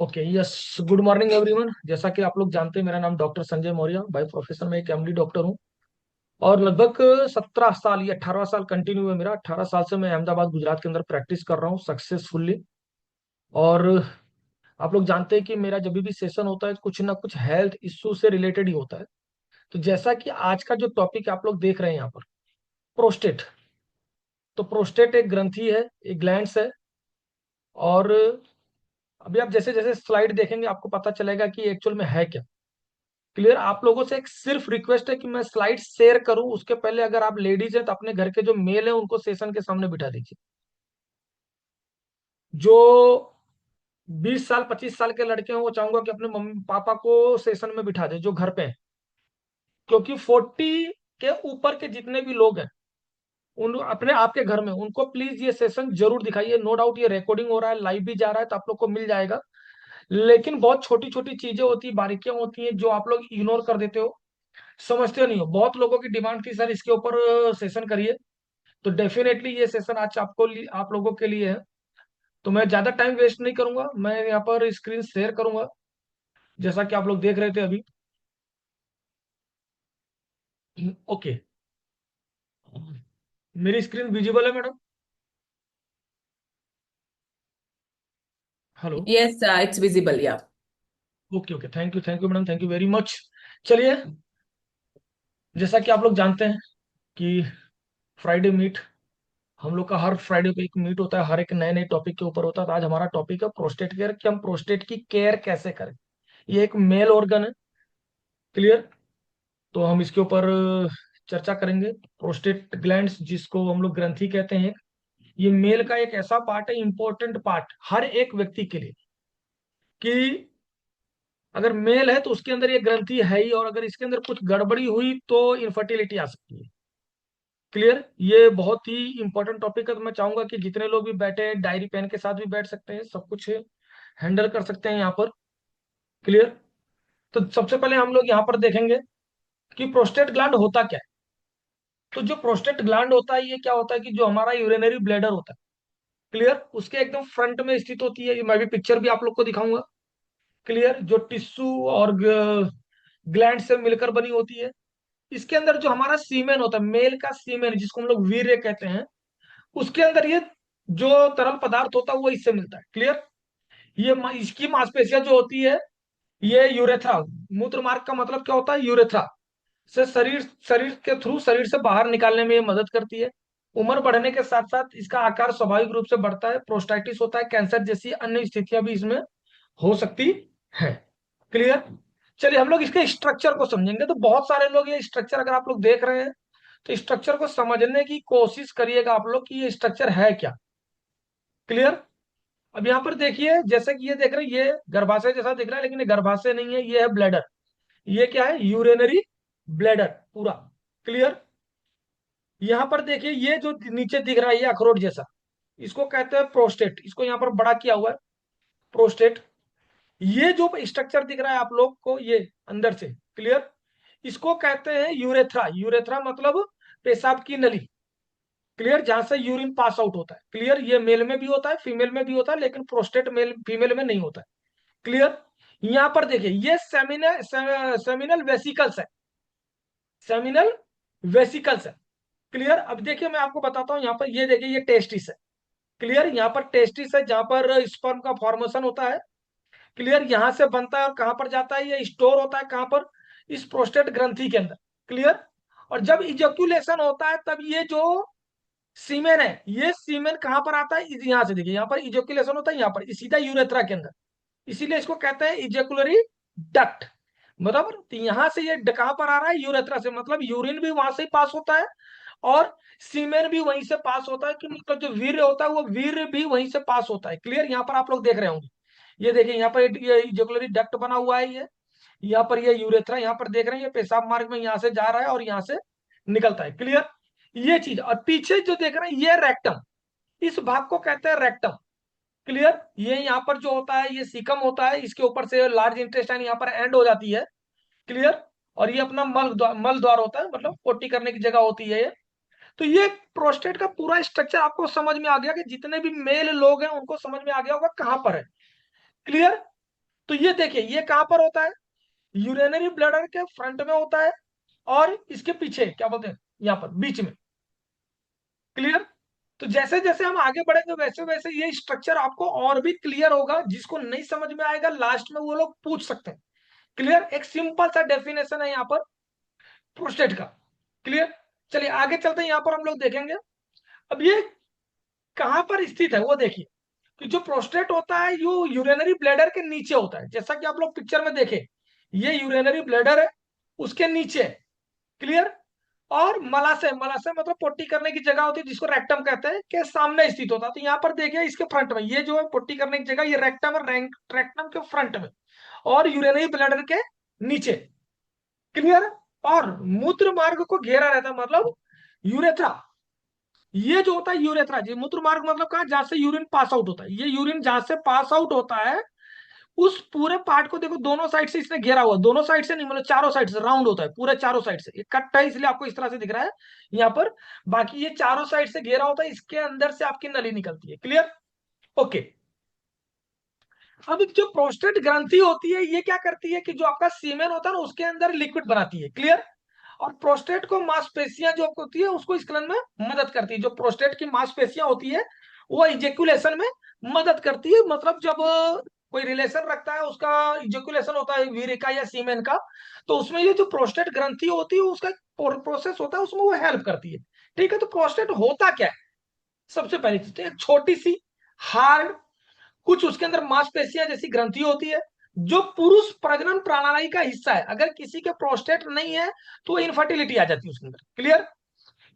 Okay, yes. Good morning everyone. जैसा कि आप लोग जानते हैं, मेरा नाम doctor Sanjay Maurya. By profession में एक एमडी डॉक्टर हूँ। और लगभग 17 साल या 18 साल कंटिन्यू है मेरा। 18 साल से मैं अहमदाबाद गुजरात के अंदर प्रैक्टिस कर रहा हूँ सक्सेसफुली। और आप लोग जानते हैं कि मेरा जब भी सेशन होता है कुछ ना कुछ हेल्थ इश्यू से रिलेटेड ही होता है। तो जैसा कि आज का जो टॉपिक आप लोग देख रहे हैं यहाँ पर, प्रोस्टेट। तो प्रोस्टेट एक ग्रंथि है, एक ग्लैंड्स है। और अभी आप जैसे जैसे स्लाइड देखेंगे आपको पता चलेगा कि एक्चुअल में है क्या। क्लियर। आप लोगों से एक सिर्फ रिक्वेस्ट है कि मैं स्लाइड शेयर करूं, उसके पहले अगर आप लेडीज हैं तो अपने घर के जो मेल है उनको सेशन के सामने बिठा दीजिए। जो 20 साल 25 साल के लड़के हैं वो चाहूंगा कि अपने मम्मी पापा को सेशन में बिठा दे जो घर पे हैं। क्योंकि 40 के ऊपर के जितने भी लोग हैं उन अपने आपके घर में उनको प्लीज ये सेशन जरूर दिखाइए। नो डाउट ये रिकॉर्डिंग हो रहा है, लाइव भी जा रहा है, तो आप लोग को मिल जाएगा। लेकिन बहुत छोटी छोटी चीजें होती है, बारीकियां होती हैं जो आप लोग इग्नोर कर देते हो, समझते नहीं हो। बहुत लोगों की डिमांड थी, सर इसके ऊपर सेशन करिए। तो डेफिनेटली ये सेशन आज आप लोगों के लिए है। तो मैं ज्यादा टाइम वेस्ट नहीं करूंगा, मैं यहाँ पर स्क्रीन शेयर करूंगा जैसा कि आप लोग देख रहे थे अभी। ओके। मेरी स्क्रीन विजिबल है madam? Hello. Yes, it's visible. Yeah. Okay okay, thank you madam, thank you very much. चलिए, जैसा कि आप लोग जानते हैं कि फ्राइडे मीट, हम लोग का हर फ्राइडे को एक मीट होता है, हर एक नए नए टॉपिक के ऊपर होता है। तो आज हमारा टॉपिक है प्रोस्टेट केयर, कि हम प्रोस्टेट की केयर कैसे करें। ये एक मेल ऑर्गन है। क्लियर। तो हम इसके ऊपर चर्चा करेंगे। प्रोस्टेट ग्लैंड्स जिसको हम लोग ग्रंथि कहते हैं, ये मेल का एक ऐसा पार्ट है, इंपॉर्टेंट पार्ट हर एक व्यक्ति के लिए, कि अगर मेल है तो उसके अंदर ये ग्रंथि है ही, और अगर इसके अंदर कुछ गड़बड़ी हुई तो इनफर्टिलिटी आ सकती है। क्लियर। ये बहुत ही इंपॉर्टेंट टॉपिक है। तो मैं चाहूंगा कि जितने लोग भी बैठे हैं डायरी पेन के साथ भी बैठ सकते हैं, सब कुछ हैंडल कर सकते हैं यहाँ पर। क्लियर। तो सबसे पहले हम लोग यहाँ पर देखेंगे कि प्रोस्टेट ग्लैंड होता क्या है। तो जो प्रोस्टेट ग्लैंड होता है, ये क्या होता है कि जो हमारा यूरिनरी ब्लैडर होता है, क्लियर, उसके एकदम फ्रंट में स्थित होती है। ये मैं भी पिक्चर भी आप लोग को दिखाऊंगा। क्लियर। जो टिश्यू और ग्लैंड से मिलकर बनी होती है। इसके अंदर जो हमारा सीमेन होता है, मेल का सीमेन जिसको हम लोग वीर्य कहते हैं, उसके अंदर ये जो तरल पदार्थ होता है वो इससे मिलता है। क्लियर। इसकी मांसपेशियां जो होती है, ये यूरेथ्रा, मूत्र मार्ग का मतलब क्या होता है, यूरेथ्रा से शरीर शरीर के थ्रू शरीर से बाहर निकालने में ये मदद करती है। उम्र बढ़ने के साथ साथ इसका आकार स्वाभाविक रूप से बढ़ता है, प्रोस्टाइटिस होता है, कैंसर जैसी अन्य स्थितियां भी इसमें हो सकती है। क्लियर। चलिए हम लोग इसके स्ट्रक्चर को समझेंगे। तो बहुत सारे लोग ये स्ट्रक्चर अगर आप लोग देख रहे हैं तो स्ट्रक्चर को समझने की कोशिश करिएगा आप लोग कि ये स्ट्रक्चर है क्या। क्लियर। अब यहाँ पर देखिए, जैसे कि ये देख रहे हैं, ये गर्भाशय जैसा दिख रहा है लेकिन ये गर्भाशय नहीं है, ये है ब्लैडर। ये क्या है, यूरिनरी ब्लैडर पूरा। क्लियर। यहाँ पर देखिए, ये जो नीचे दिख रहा है ये अखरोट जैसा, इसको कहते हैं प्रोस्टेट। इसको यहाँ पर बड़ा किया हुआ है, प्रोस्टेट। ये जो स्ट्रक्चर दिख रहा है आप लोग को, ये अंदर से, क्लियर, इसको कहते हैं यूरेथ्रा। यूरेथ्रा मतलब पेशाब की नली। क्लियर। जहां से यूरिन पास आउट होता है। क्लियर। ये मेल में भी होता है, फीमेल में भी होता है, लेकिन प्रोस्टेट मेल फीमेल में नहीं होता है। क्लियर। यहां पर देखिए, ये सेमिनल सेमिनल वेसिकल्स है, सेमिनल वेसिकल्स है। क्लियर। अब देखिए मैं आपको बताता हूं, यहाँ पर ये देखिए, ये टेस्टिस है। क्लियर। यहाँ पर टेस्टिस है जहां पर स्पर्म का फॉर्मेशन होता है। क्लियर। यहां से बनता है और कहां पर जाता है, ये स्टोर होता है कहां पर, इस प्रोस्टेट ग्रंथि के अंदर। क्लियर। और जब इजोक्यूलेशन होता है तब ये जो सीमेन है, ये सीमेन कहां पर आता है, यहां से देखिए, यहाँ पर इजोक्यूलेशन होता है, यहाँ पर सीधा यूरेथ्रा के अंदर। इसीलिए इसको कहते हैं इजेकुलरी डक्ट। बराबर। तो यहां से ये कहां पर आ रहा है, यूरेथ्रा से, मतलब यूरिन भी वहां से ही पास होता है और सीमेन भी वहीं से पास होता है, कि मतलब जो वीर्य होता है वो वीर्य भी वहीं से पास होता है। क्लियर। यहाँ पर आप लोग देख रहे होंगे, ये देखिए यहाँ पर ये इजेकुलरी डक्ट बना हुआ है, ये यहाँ पर ये यूरेथ्रा, यहाँ पर देख रहे हैं ये पेशाब मार्ग में यहाँ से जा रहा है और यहाँ से निकलता है। क्लियर। ये चीज, और पीछे जो देख रहे हैं ये रेक्टम, इस भाग को कहते हैं रेक्टम। क्लियर। ये यहाँ पर जो होता है ये सीकम होता है, इसके ऊपर से लार्ज इंटेस्टाइन यहाँ पर एंड हो जाती है। क्लियर। और ये अपना मल द्वार होता है, मतलब पोटी करने की जगह होती है ये। तो ये प्रोस्टेट का पूरा स्ट्रक्चर आपको समझ में आ गया, कि जितने भी मेल लोग हैं उनको समझ में आ गया होगा कहां पर है। क्लियर। तो ये देखिए, ये कहां पर होता है, यूरिनरी ब्लैडर के फ्रंट में होता है, और इसके पीछे क्या बोलते हैं, यहाँ पर बीच में। क्लियर। तो जैसे जैसे हम आगे बढ़ेंगे वैसे वैसे ये स्ट्रक्चर आपको और भी क्लियर होगा। जिसको नहीं समझ में आएगा लास्ट में वो लोग पूछ सकते हैं। क्लियर। एक सिंपल सा डेफिनेशन है यहाँ पर प्रोस्टेट का। क्लियर। चलिए आगे चलते हैं, यहाँ पर हम लोग देखेंगे अब ये कहां पर स्थित है वो देखिए। कि जो प्रोस्टेट होता है यो यूरिनरी ब्लैडर के नीचे होता है, जैसा कि आप लोग पिक्चर में देखे, ये यूरिनरी ब्लैडर है, उसके नीचे। क्लियर। और मलाशय, मलाशय मतलब पोटी करने की जगह होती है जिसको रेक्टम कहते हैं, के सामने स्थित होता है। तो यहाँ पर देखिए इसके फ्रंट में, ये जो है पोटी करने की जगह, ये रेक्टम है, रेक्टम के फ्रंट में, और यूरिनरी ब्लैडर के नीचे। क्लियर। और मूत्र मार्ग को घेरा रहता है, मतलब यूरेथ्रा। ये जो होता है यूरेथ्रा जी, मूत्र मार्ग मतलब कहा जहां से यूरिन पास आउट होता है, ये यूरिन जहां से पास आउट होता है उस पूरे पार्ट को देखो, दोनों साइड से इसने घेरा हुआ, दोनों साइड से नहीं मतलब चारों साइड से राउंड होता है, पूरे चारों साइड से। ये कट है इसलिए आपको इस तरह से दिख रहा है यहाँ पर, बाकी ये चारों साइड से घेरा होता है, इसके अंदर से आपकी नली निकलती है। क्लियर। ओके। अब जो प्रोस्टेट ग्रंथि होती है ये क्या करती है कि जो आपका सीमेन होता है ना उसके अंदर लिक्विड बनाती है। क्लियर। और प्रोस्टेट को मांसपेशियां जो होती है उसको स्खलन में मदद करती है। जो प्रोस्टेट की मांसपेशियां होती है वो इजेकुलेशन में मदद करती है, मतलब जब कोई रिलेशन रखता है उसका इजेकुलेशन होता है वीर्य का या सीमेन का, तो उसमें ये जो प्रोस्टेट ग्रंथि होती है उसका प्रोसेस होता है, उसमें वो हेल्प करती है। ठीक है। तो प्रोस्टेट होता क्या है, सबसे पहली चीज तो एक छोटी सी हार्ड, कुछ उसके अंदर मांसपेशियां जैसी ग्रंथि होती है जो पुरुष प्रजनन प्रणाली का हिस्सा है। अगर किसी के प्रोस्टेट नहीं है तो इनफर्टिलिटी आ जाती है उसके अंदर। क्लियर।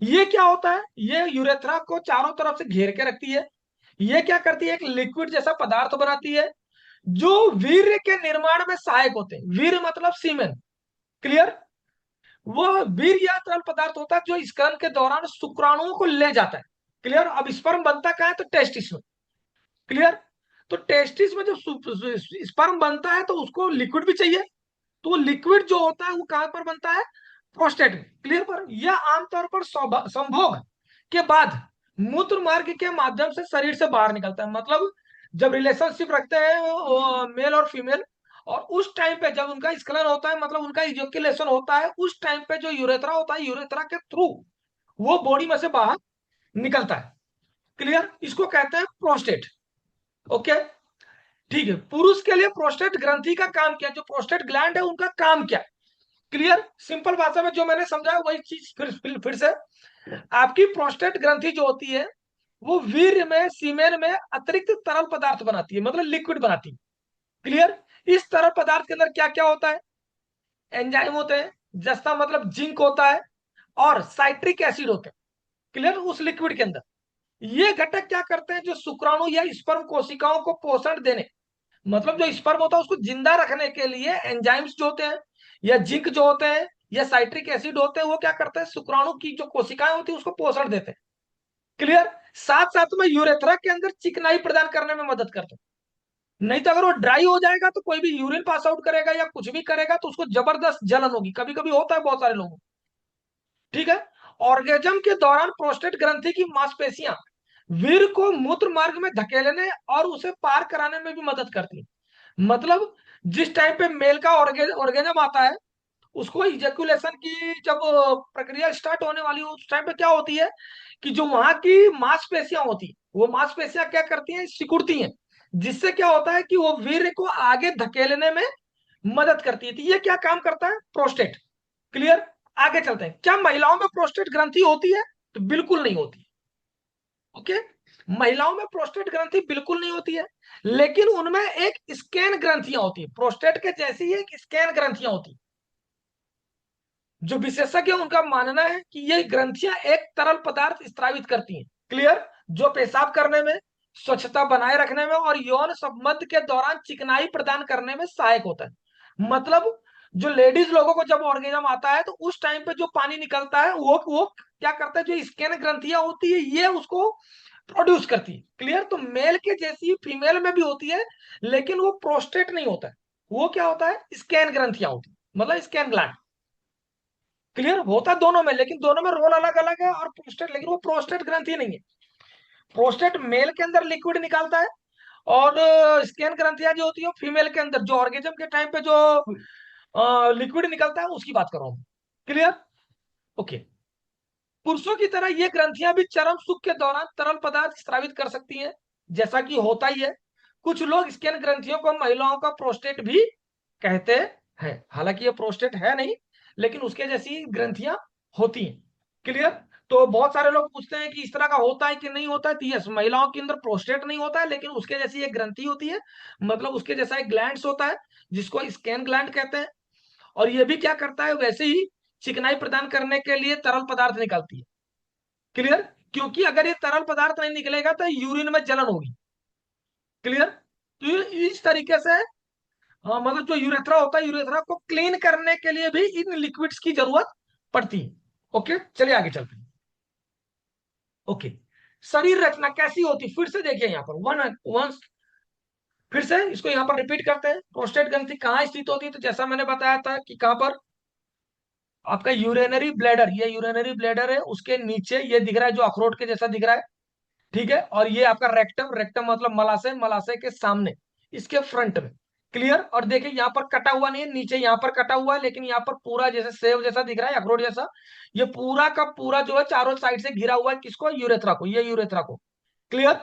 ये क्या होता है, ये यूरेथ्रा को चारों तरफ से घेर के रखती है। ये क्या करती है, एक लिक्विड जैसा पदार्थ बनाती है जो वीर्य के निर्माण में सहायक होते हैं। वीर्य मतलब सीमेन। क्लियर। वह वीर्य या तरल पदार्थ होता है जो स्खलन के दौरान शुक्राणुओं को ले जाता है। क्लियर। अब स्पर्म बनता क्या है, तो टेस्टिस में। क्लियर। तो टेस्टिस में जब स्पर्म बनता है तो उसको लिक्विड भी चाहिए, तो वो लिक्विड जो होता है वो कहां पर बनता है, प्रोस्टेट में। क्लियर। पर यह आमतौर पर संभोग के बाद मूत्र मार्ग के माध्यम से शरीर से बाहर निकलता है। मतलब जब रिलेशनशिप रखते हैं मेल और फीमेल, और उस टाइम पे जब उनका स्खलन होता है, मतलब उनका इजोकुलेशन होता है, उस टाइम पे जो यूरेथ्रा होता है, यूरेथ्रा के थ्रू वो बॉडी में से बाहर निकलता है। क्लियर। इसको कहते हैं प्रोस्टेट। ओके। ठीक है। पुरुष के लिए प्रोस्टेट ग्रंथि का काम क्या है, जो प्रोस्टेट ग्लैंड है उनका काम क्या है। क्लियर। सिंपल भाषा में जो मैंने समझाया वही चीज फिर से, आपकी प्रोस्टेट ग्रंथि जो होती है वो वीर्य में सीमेन में अतिरिक्त तरल पदार्थ बनाती है, मतलब लिक्विड बनाती है। क्लियर। इस तरल पदार्थ के अंदर क्या क्या होता है, एंजाइम होते हैं, जस्ता मतलब जिंक होता है, और साइट्रिक एसिड होते हैं। क्लियर। उस लिक्विड के अंदर ये घटक क्या करते हैं, जो शुक्राणु या स्पर्म कोशिकाओं को पोषण देने, मतलब जो स्पर्म होता है उसको जिंदा रखने के लिए एंजाइम्स जो होते हैं या जिंक जो होते हैं या साइट्रिक एसिड होते हैं, वो क्या करते हैं, शुक्राणु की जो कोशिकाएं होती है उसको पोषण देते हैं। क्लियर। साथ साथ में यूरेथ्रा के अंदर चिकनाई प्रदान करने में मदद करते हैं। नहीं तो अगर वो ड्राई हो जाएगा तो कोई भी यूरिन पास आउट करेगा या कुछ भी करेगा तो उसको जबरदस्त जलन होगी, कभी कभी होता है बहुत सारे लोगों को। ठीक है। ऑर्गेजम के दौरान प्रोस्टेट ग्रंथि की मांसपेशियां वीर को मूत्र मार्ग में धकेलने और उसे पार कराने में भी मदद करती है। मतलब जिस टाइम पे मेल का ऑर्गेजम आता है, उसको इजेकुलेशन की जब प्रक्रिया स्टार्ट होने वाली हो उस टाइम पे क्या होती है कि जो वहां की मांसपेशियां होती वो मांसपेशियां क्या करती हैं, सिकुड़ती हैं, जिससे क्या होता है कि वो वीर्य को आगे धकेलने में मदद करती है। तो ये क्या काम करता है, प्रोस्टेट। क्लियर। आगे चलते हैं, क्या महिलाओं में प्रोस्टेट ग्रंथि होती है, तो बिल्कुल नहीं होती। ओके। महिलाओं में प्रोस्टेट ग्रंथि बिल्कुल नहीं होती है, लेकिन उनमें एक स्कैन ग्रंथियां होती है, प्रोस्टेट के जैसी एक स्कैन ग्रंथियां होती। जो विशेषज्ञ हैं उनका मानना है कि ये ग्रंथियां एक तरल पदार्थ स्रावित करती हैं। क्लियर। जो पेशाब करने में, स्वच्छता बनाए रखने में और यौन संबंध के दौरान चिकनाई प्रदान करने में सहायक होता है। मतलब जो लेडीज लोगों को जब ऑर्गेजम आता है तो उस टाइम पे जो पानी निकलता है वो क्या करता है, जो स्कैन ग्रंथियां होती है ये उसको प्रोड्यूस करती है। क्लियर। तो मेल के जैसी फीमेल में भी होती है, लेकिन वो प्रोस्टेट नहीं होता है, वो क्या होता है, स्कैन ग्रंथियां होती है, मतलब स्कैन ग्लैंड। क्लियर। होता दोनों में, लेकिन दोनों में रोल अलग अलग है, और प्रोस्टेट, लेकिन वो प्रोस्टेट ग्रंथि नहीं है। प्रोस्टेट मेल के अंदर लिक्विड निकालता है, और स्कैन ग्रंथियां जो होती है फीमेल के अंदर जो ऑर्गेजम के टाइम पे जो लिक्विड निकलता है उसकी बात कर रहा हूं। क्लियर? ओके। पुरुषों की तरह ये ग्रंथियां भी चरम सुख के दौरान तरल पदार्थ स्रावित कर सकती हैं, जैसा कि होता ही है। कुछ लोग स्कैन ग्रंथियों को महिलाओं का प्रोस्टेट भी कहते हैं, हालांकि ये प्रोस्टेट है नहीं, लेकिन उसके जैसी ग्रंथियां होती हैं। क्लियर? तो बहुत सारे लोग पूछते हैं कि इस तरह का होता है कि नहीं होता है, तो यस, महिलाओं के अंदर प्रोस्टेट नहीं होता है, लेकिन उसके जैसी एक ग्रंथि होती है, मतलब उसके जैसा एक ग्लैंड होता है, जिसको स्कैन ग्लैंड कहते हैं। और ये भी क्या करता है, वैसे ही चिकनाई प्रदान करने के लिए तरल पदार्थ निकालती है। क्लियर? क्योंकि अगर ये तरल पदार्थ नहीं निकलेगा तो यूरिन में जलन होगी। क्लियर? तो इस तरीके से, हाँ, मतलब जो यूरेथ्रा होता है, यूरेथ्रा को क्लीन करने के लिए भी इन लिक्विड्स की जरूरत पड़ती है। ओके, चलिए आगे चलते हैं। ओके, शरीर रचना कैसी होती, फिर से देखिए यहाँ पर वन वन, फिर से इसको यहाँ पर रिपीट करते हैं। प्रोस्टेट ग्रंथि कहाँ स्थित होती है, तो जैसा मैंने बताया था कि कहाँ पर, आपका यूरेनरी ब्लैडर, ये यूरेनरी ब्लैडर है, उसके नीचे ये दिख रहा है जो अखरोट के जैसा दिख रहा है। ठीक है? और ये आपका रेक्टम, रेक्टम मतलब मलाशय, मलाशय के सामने, इसके फ्रंट में। क्लियर? और देखिए यहाँ पर कटा हुआ नहीं है, नीचे यहाँ पर कटा हुआ है, लेकिन यहाँ पर पूरा जैसे सेव जैसा दिख रहा है, अखरोट जैसा, ये पूरा का पूरा जो है चारों साइड से घिरा हुआ है, किसको, यूरेथ्रा को, ये यूरेथ्रा को। क्लियर?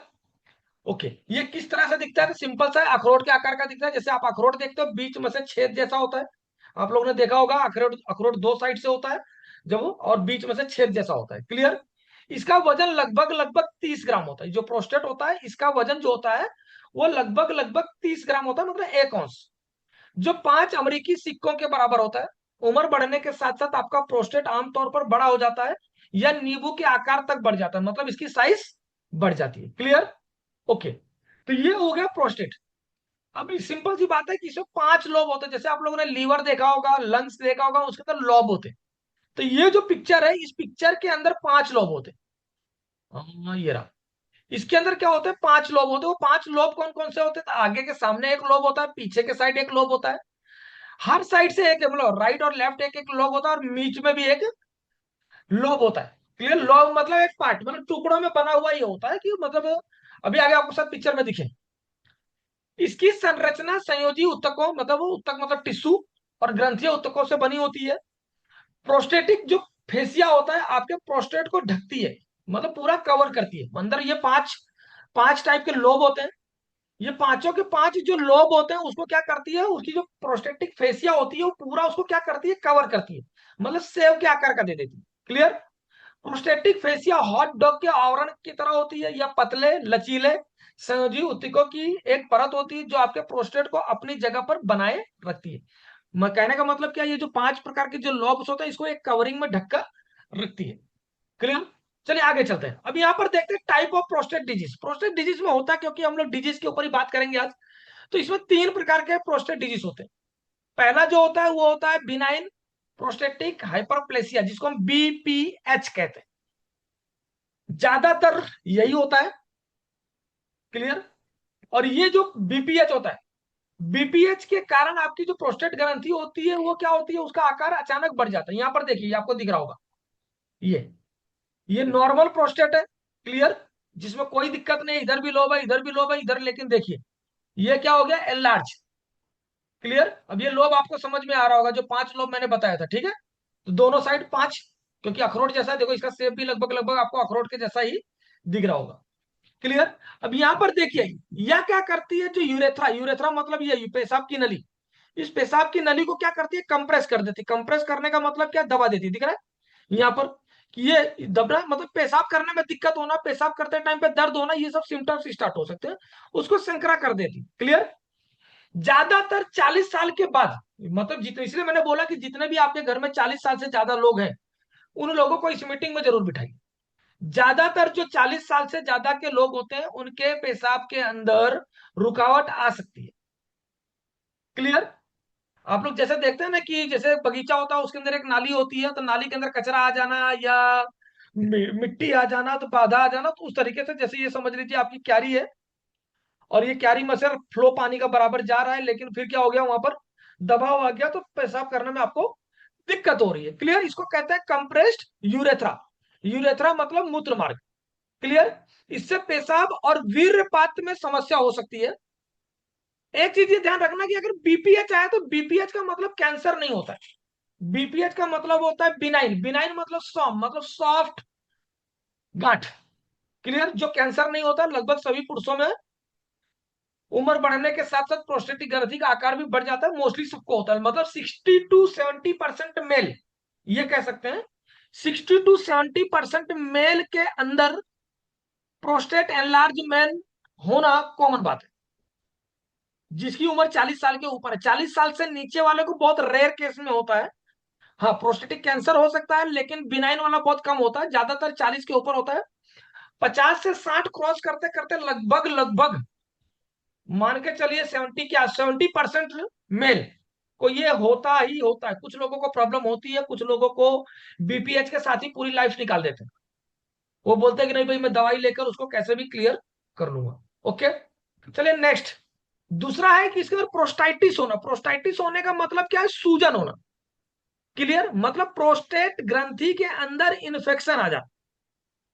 ओके। ये किस तरह से दिखता है, तो सिंपल सा है, अखरोट के आकार का दिखता है। जैसे आप अखरोट देखते हो, बीच में से छेद जैसा होता है, आप लोगों ने देखा होगा, अखरोट अखरोट दो साइड से होता है जब वो, और बीच में से छेद जैसा होता है। क्लियर? इसका वजन लगभग लगभग 30 ग्राम होता है। जो प्रोस्टेट होता है, इसका वजन जो होता है वो लगभग लगभग 30 ग्राम होता है, मतलब 1 औंस, जो 5 अमेरिकी सिक्कों के बराबर होता है। उम्र बढ़ने के साथ साथ आपका प्रोस्टेट आमतौर पर बड़ा हो जाता है, या नींबू के आकार तक बढ़ जाता है, मतलब इसकी साइज बढ़ जाती है। क्लियर? ओके। तो ये हो गया प्रोस्टेट। अब सिंपल सी बात है कि इसमें 5 लोब होते हैं, जैसे आप लोगों ने लीवर देखा होगा, लंग्स देखा होगा, उसके अंदर लॉब होते हैं। तो ये जो पिक्चर है, इस पिक्चर के अंदर 5 लोब होते हैं। हाँ, ये रहा। इसके अंदर क्या होता है, 5 लोब होते हैं। वो 5 लोब कौन कौन से होते हैं, तो आगे के सामने एक लोब होता है, पीछे के साइड एक लोब होता है, हर साइड से एक, मतलब राइट और लेफ्ट एक एक लोब होता है, और बीच में भी एक लोब होता है। क्लियर? लोब मतलब एक पार्ट, मतलब टुकड़ों में बना हुआ ये होता है, कि मतलब अभी आगे आपको साथ पिक्चर में दिखे। इसकी संरचना संयोजी उत्तकों, मतलब वो उत्तक मतलब टिश्यू, और ग्रंथीय उत्तकों से बनी होती है। प्रोस्टेटिक जो फेसिया होता है, आपके प्रोस्टेट को ढकती है, मतलब पूरा कवर करती है। अंदर ये पांच पांच टाइप के लोब होते हैं। ये पांचों के पांच जो लोब होते हैं, उसको क्या करती है, उसकी जो प्रोस्टेटिक फेसिया होती है, वो पूरा उसको क्या करती है, कवर करती है, मतलब सेव के आकार का दे देती है। Clear? Prostatic fascia hot dog के आवरण की तरह होती है, या पतले लचीले संयोजी ऊतकों की एक परत होती है, जो आपके प्रोस्टेट को अपनी जगह पर बनाए रखती है। मैं कहने का मतलब क्या, ये जो 5 प्रकार के जो लॉब्स होते हैं, इसको एक कवरिंग में ढककर रखती है। क्लियर? चलिए आगे चलते हैं। अब यहाँ पर देखते हैं type of prostate disease. Prostate disease में होता है, क्योंकि हम लोग डिजीज के ऊपर ही बात करेंगे आज, तो इसमें 3 प्रकार के प्रोस्टेट डिजीज होते हैं। पहला जो होता है वो होता है बिनाइन प्रोस्टेटिक हाइपरप्लेसिया, जिसको हम बीपीएच कहते हैं, ज्यादातर यही होता है। क्लियर? और ये जो बीपीएच होता है, बीपीएच के कारण आपकी जो प्रोस्टेट ग्रंथि होती है, वो क्या होती है, उसका आकार अचानक बढ़ जाता है। यहां पर देखिए, आपको दिख रहा होगा, ये नॉर्मल प्रोस्टेट है। क्लियर? जिसमें कोई दिक्कत नहीं, इधर भी लोब है, इधर भी लोब है, इधर, लेकिन देखिए ये क्या हो गया, एनलार्ज। क्लियर? अब ये लोब आपको समझ में आ रहा होगा, जो 5 लोब मैंने बताया था। ठीक है? तो दोनों साइड 5, क्योंकि अखरोट जैसा है, देखो इसका शेप भी लगभग लगभग आपको अखरोट के जैसा ही दिख रहा होगा। क्लियर? अब यहां पर देखिए, यह क्या करती है, जो यूरेथ्रा, यूरेथ्रा मतलब ये पेशाब की नली, इस पेशाब की नली को क्या करती है, कंप्रेस कर देती है। कंप्रेस करने का मतलब क्या, दबा देती है। दिख रहा है यहाँ पर कि ये दबना मतलब पेशाब करने में दिक्कत होना, पेशाब करते टाइम पे दर्द होना, ये सब सिम्टम्स स्टार्ट हो सकते हैं, उसको संकरा कर देती। क्लियर? ज्यादातर 40 साल के बाद, मतलब जितने, इसलिए मैंने बोला कि जितने भी आपके घर में 40 साल से ज्यादा लोग हैं, उन लोगों को इस मीटिंग में जरूर बिठाइए। ज्यादातर जो 40 साल से ज्यादा के लोग होते हैं, उनके पेशाब के अंदर रुकावट आ सकती है। क्लियर? आप लोग जैसे देखते हैं ना, कि जैसे बगीचा होता है, उसके अंदर एक नाली होती है, तो नाली के अंदर कचरा आ जाना, या मिट्टी आ जाना, तो बाधा आ जाना, तो उस तरीके से, जैसे ये समझ लीजिए आपकी क्यारी है, और ये क्यारी में से फ्लो पानी का बराबर जा रहा है, लेकिन फिर क्या हो गया, वहां पर दबाव आ गया, तो पेशाब करने में आपको दिक्कत हो रही है। क्लियर? इसको कहते हैं कंप्रेस्ड यूरेथ्रा। यूरेथ्रा मतलब मूत्र मार्ग। क्लियर? इससे पेशाब और वीर्यपात में समस्या हो सकती है। एक चीज ये ध्यान रखना कि अगर बीपीएच आया तो बीपीएच का मतलब कैंसर नहीं होता है। बीपीएच का मतलब होता है बिनाइन। बिनाइन मतलब मतलब सॉफ्ट गांठ। क्लियर? जो कैंसर नहीं होता, लगभग सभी पुरुषों में उम्र बढ़ने के साथ साथ प्रोस्टेटिक ग्रंथि का आकार भी बढ़ जाता है, मोस्टली सबको होता है, मतलब 60 to 70% मेल, ये कह सकते हैं 60 to 70% मेल के अंदर प्रोस्टेट एनलार्जमेंट होना कॉमन बात है, जिसकी उम्र 40 साल के ऊपर है। 40 साल से नीचे वाले को बहुत रेयर केस में होता है। हाँ, प्रोस्टेटिक कैंसर हो सकता है, लेकिन बिनाइन वाला बहुत कम होता है, ज्यादातर 40 के ऊपर होता है। 50 से 60 क्रॉस करते करते लगभग लगभग मान के चलिए 70, क्या 70% मेल को ये होता ही होता है। कुछ लोगों को प्रॉब्लम होती है, कुछ लोगों को बीपीएच के साथ ही पूरी लाइफ निकाल देते हैं। वो बोलते हैं कि नहीं भाई, मैं दवाई लेकर उसको कैसे भी क्लियर कर लूंगा। ओके, चलिए नेक्स्ट। दूसरा है कि इसके अंदर प्रोस्टाइटिस होना। प्रोस्टाइटिस होने का मतलब क्या है? सूजन होना। क्लियर? मतलब प्रोस्टेट ग्रंथि के अंदर इन्फेक्शन आ जाता।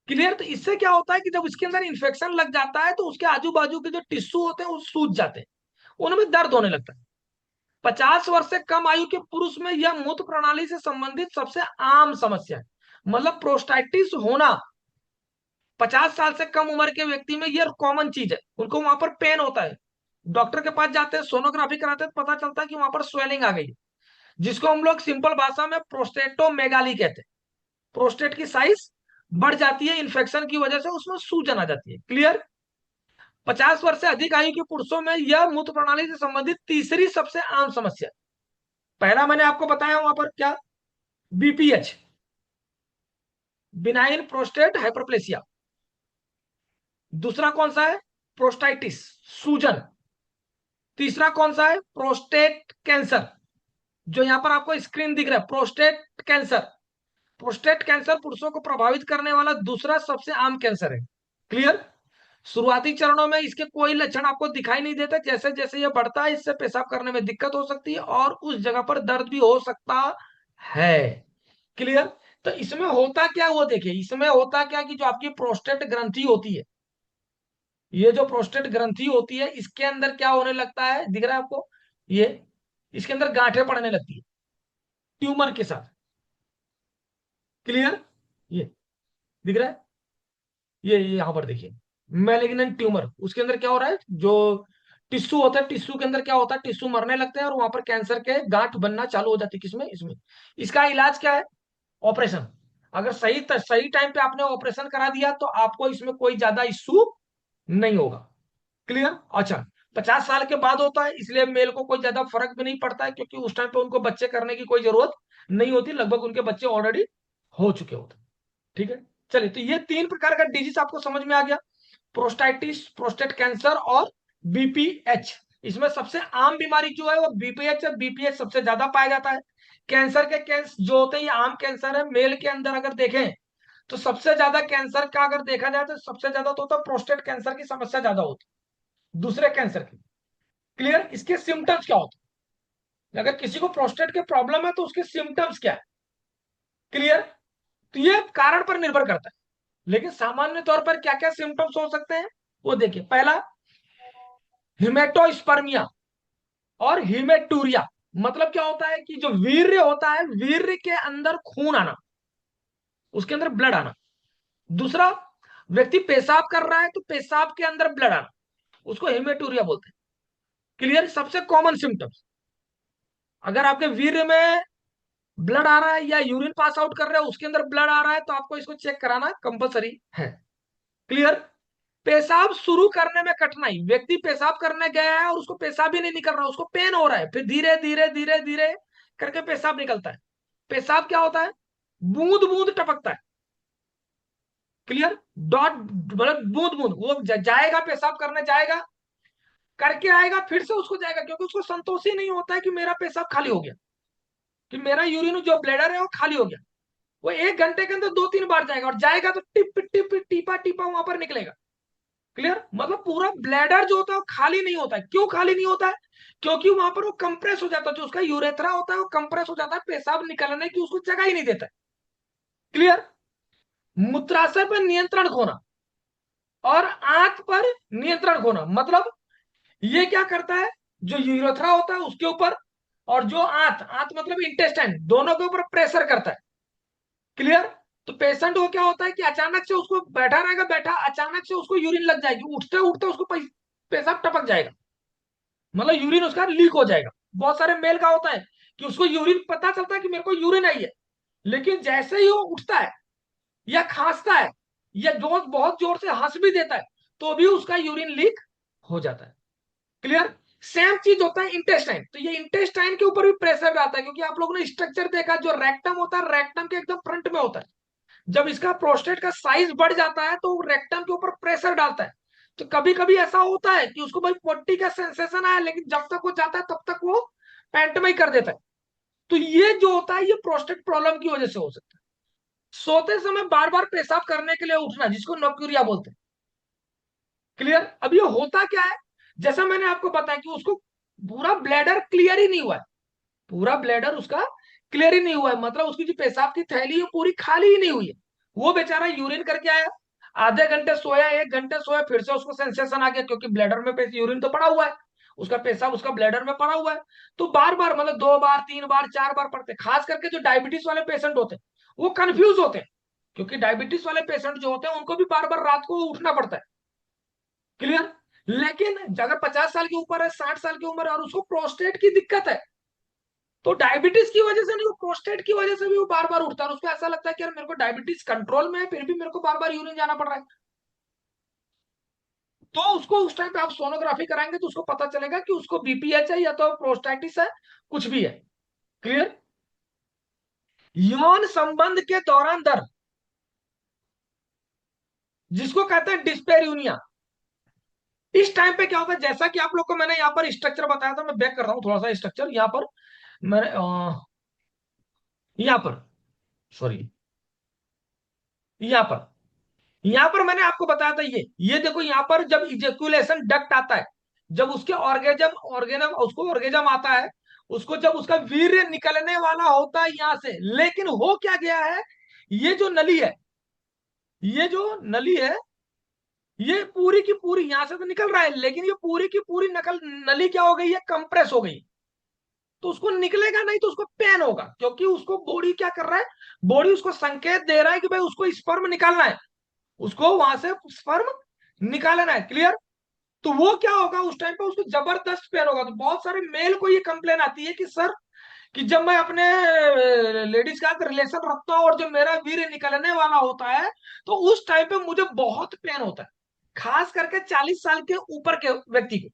क्लियर? तो इससे क्या होता है कि जब इसके अंदर इन्फेक्शन लग जाता है तो उसके आजू बाजू के जो टिश्यू होते हैं वो सूज जाते हैं, उनमें दर्द होने लगता है। 50 वर्ष से कम आयु के पुरुष में यह मूत्र प्रणाली से संबंधित सबसे आम समस्या है। मतलब प्रोस्टाइटिस होना 50 साल से कम उम्र के व्यक्ति में यह कॉमन चीज है। उनको वहां पर पेन होता है, डॉक्टर के पास जाते हैं, सोनोग्राफी कराते हैं, तो पता चलता है कि वहां पर स्वेलिंग आ गई है, जिसको हम लोग सिंपल भाषा में प्रोस्टेटोमेगाली कहते हैं। प्रोस्टेट की साइज बढ़ जाती है, इन्फेक्शन की वजह से उसमें सूजन आ जाती है। क्लियर? 50 वर्ष से अधिक आयु के पुरुषों में यह मूत्र प्रणाली से संबंधित तीसरी सबसे आम समस्या। पहला मैंने आपको बताया वहां पर क्या? BPH, benign prostate hyperplasia. दूसरा कौन सा है? प्रोस्टाइटिस, सूजन। तीसरा कौन सा है? प्रोस्टेट कैंसर, जो यहां पर आपको स्क्रीन दिख रहा है, प्रोस्टेट कैंसर। प्रोस्टेट कैंसर पुरुषों को प्रभावित करने वाला दूसरा सबसे आम कैंसर है। क्लियर? शुरुआती चरणों में इसके कोई लक्षण आपको दिखाई नहीं देते, जैसे जैसे ये बढ़ता है इससे पेशाब करने में दिक्कत हो सकती है और उस जगह पर दर्द भी हो सकता है। क्लियर? तो इसमें होता क्या, वो देखिए, इसमें होता क्या कि जो आपकी प्रोस्टेट ग्रंथि होती है, ये जो प्रोस्टेट ग्रंथि होती है, इसके अंदर क्या होने लगता है, दिख रहा है आपको? ये इसके अंदर गांठें पड़ने लगती है ट्यूमर के साथ। क्लियर? ये दिख रहा है? ये यहां पर देखिए, मैलिग्नेंट ट्यूमर, उसके अंदर क्या हो रहा है, जो टिश्यू होता है, टिश्यू के अंदर क्या होता है, टिश्यू मरने लगते हैं और वहां पर कैंसर के गांठ बनना चालू हो जाती है। किसमें? इसमें। इसका इलाज क्या है? ऑपरेशन। अगर सही टाइम पे आपने ऑपरेशन करा दिया तो आपको इसमें कोई ज्यादा इश्यू नहीं होगा। क्लियर? अच्छा, 50 साल के बाद होता है, इसलिए मेल को कोई ज्यादा फर्क भी नहीं पड़ता है, क्योंकि उस टाइम पे उनको बच्चे करने की कोई जरूरत नहीं होती, लगभग उनके बच्चे ऑलरेडी हो चुके होते हैं। ठीक है, चलिए, तो ये 3 प्रकार का डिजीज आपको समझ में आ गया, प्रोस्टाइटिस, प्रोस्टेट कैंसर और बीपीएच। इसमें सबसे आम बीमारी जो है वो बीपीएच है, बीपीएच सबसे ज्यादा पाया जाता है। कैंसर के कैंसर जो होते हैं ये आम कैंसर है। मेल के अंदर अगर देखें तो सबसे ज्यादा कैंसर का अगर देखा जाए तो सबसे ज्यादा तो होता है प्रोस्टेट कैंसर की समस्या ज्यादा होती है दूसरे कैंसर की। क्लियर? इसके सिम्टम्स क्या होते हैं? अगर किसी को प्रोस्टेट के प्रॉब्लम है तो उसके सिम्टम्स क्या है? क्लियर? तो ये कारण पर निर्भर करता है, लेकिन सामान्य तौर पर क्या क्या सिम्टम्स हो सकते हैं वो देखिए। पहला, हिमेटोस्पर्मिया और हिमेटूरिया। मतलब क्या होता है कि जो वीर्य होता है, वीर्य के अंदर खून आना, उसके अंदर ब्लड आना। दूसरा, व्यक्ति पेशाब कर रहा है तो पेशाब के अंदर ब्लड आना, उसको हेमेटूरिया बोलते हैं। क्लियर? सबसे कॉमन सिम्टम्स। अगर आपके वीर्य में ब्लड आ रहा है या यूरिन पास आउट कर रहे हो उसके अंदर ब्लड आ रहा है तो आपको इसको चेक कराना कंपलसरी है। क्लियर? पेशाब शुरू करने में कठिनाई, व्यक्ति पेशाब करने गया है और उसको पेशाब ही नहीं निकल रहा, उसको पेन हो रहा है, फिर धीरे धीरे धीरे धीरे करके पेशाब निकलता है। पेशाब क्या होता है? बूंद बूंद टपकता है। क्लियर? डॉट, मतलब बूंद बूंद, वो जाएगा, पेशाब करने जाएगा, करके आएगा, फिर से उसको जाएगा, क्योंकि उसको संतोष ही नहीं होता है कि मेरा पेशाब खाली हो गया, कि मेरा यूरिन जो ब्लैडर है वो खाली हो गया। वो 1 घंटे के अंदर 2-3 बार जाएगा, और जाएगा तो टिप टिप टीपा टीपा वहां पर निकलेगा। क्लियर? मतलब पूरा ब्लैडर जो होता है वो खाली नहीं होता है। क्यों खाली नहीं होता है? क्योंकि वहां पर वो कंप्रेस हो जाता है, जो उसका यूरेथ्रा होता है वो कंप्रेस हो जाता है, पेशाब निकलने की उसको जगह ही नहीं देता है। क्लियर? मूत्राशय पर नियंत्रण खोना। और आंत पर नियंत्रण खोना, मतलब ये क्या करता है, जो यूरेथ्रा होता है उसके ऊपर और जो आंत, आंत मतलब इंटेस्टाइन, दोनों के ऊपर प्रेशर करता है। क्लियर। तो पेशेंट को क्या होता है कि अचानक से उसको बैठा रहेगा, बैठा अचानक से उसको यूरिन लग जाएगी, उठते उठते उसको पेशाब टपक जाएगा, मतलब यूरिन उसका लीक हो जाएगा। बहुत सारे मेल का होता है कि उसको यूरिन पता चलता है कि मेरे को यूरिन आई है, लेकिन जैसे ही वो उठता है या खांसता है या जोर बहुत जोर से हंस भी देता है तो भी उसका यूरिन लीक हो जाता है। क्लियर। सेम चीज होता है इंटेस्टाइन, तो ये इंटेस्टाइन के ऊपर भी प्रेशर आता है, क्योंकि आप लोगों ने स्ट्रक्चर देखा, जो रेक्टम होता है रेक्टम के एकदम फ्रंट में होता है। जब इसका प्रोस्टेट का साइज बढ़ जाता है तो रेक्टम के ऊपर प्रेशर डालता है। तो कभी कभी ऐसा होता है कि उसको भाई पोटी का सेंसेशन आया, लेकिन जब तक वो जाता है तब तक वो पैंट में ही कर देता है। तो ये जो होता है ये प्रोस्टेट प्रॉब्लम की वजह से हो सकता है। सोते समय बार बार पेशाब करने के लिए उठना, जिसको नोक्यूरिया बोलते हैं। क्लियर। अब ये होता क्या है, जैसा मैंने आपको बताया कि उसको पूरा ब्लैडर क्लियर ही नहीं हुआ है, पूरा ब्लैडर उसका क्लियर ही नहीं हुआ है, मतलब उसकी जो पेशाब की थैली है पूरी खाली ही नहीं हुई है। वो बेचारा यूरिन करके आया, आधे घंटे सोया, 1 घंटे सोया, फिर से उसको सेंसेशन आ गया, क्योंकि ब्लैडर में यूरिन तो पड़ा हुआ है, उसका पेशाब उसका ब्लैडर में पड़ा हुआ है। तो बार बार, मतलब 2 बार 3 बार 4 बार पड़ते, खास करके जो डायबिटीज वाले पेशेंट होते हैं वो कंफ्यूज होते हैं, क्योंकि डायबिटीज वाले पेशेंट जो होते हैं उनको भी बार बार रात को उठना पड़ता है। क्लियर। लेकिन अगर 50 साल के ऊपर है, 60 साल की उम्र है और उसको प्रोस्टेट की दिक्कत है, तो डायबिटीज की वजह से नहीं, वो प्रोस्टेट की वजह से भी वो बार बार उठता है, और उसको ऐसा लगता है कि यार मेरे को डायबिटीज कंट्रोल में है फिर भी मेरे को बार बार यूरिन जाना पड़ रहा है। तो उसको उस टाइम पे आप सोनोग्राफी कराएंगे तो उसको पता चलेगा कि उसको बीपीएच है या तो प्रोस्टेटिस है, कुछ भी है। क्लियर। यौन संबंध के दौरान दर्द, जिसको कहते हैं डिस्पेरियूनिया। इस टाइम पे क्या होता है, जैसा कि आप लोग को मैंने यहाँ पर स्ट्रक्चर बताया था, मैं बैक कर रहा हूँ थोड़ा सा स्ट्रक्चर यहाँ पर। मैंने यहाँ पर, सॉरी, यहाँ पर मैंने आपको बताया था, ये देखो यहाँ पर जब इजेकुलेशन डक्ट आता है, जब उसके ऑर्गेजम ऑर्गेनम उसको ऑर्गेजम आता है, उसको जब उसका वीर्य निकलने वाला होता है यहां से, लेकिन हो क्या गया है, ये जो नली है, ये जो नली है, ये पूरी की पूरी यहां से तो निकल रहा है, लेकिन ये पूरी की पूरी नकल नली क्या हो गई है, कंप्रेस हो गई। तो उसको निकलेगा नहीं, तो उसको पेन होगा, क्योंकि उसको बॉडी क्या कर रहा है, बॉडी उसको संकेत दे रहा है कि भाई उसको स्पर्म निकालना है, उसको वहां से स्पर्म निकालना है। क्लियर। तो वो क्या होगा उस टाइम पे, उसको जबरदस्त पेन होगा। तो बहुत सारे मेल को ये कंप्लेन आती है कि सर, कि जब मैं अपने लेडीज का रिलेशन रखता हूँ और जब मेरा वीर्य निकलने वाला होता है तो उस टाइम पे मुझे बहुत पेन होता है, खास करके 40 साल के ऊपर के व्यक्ति को,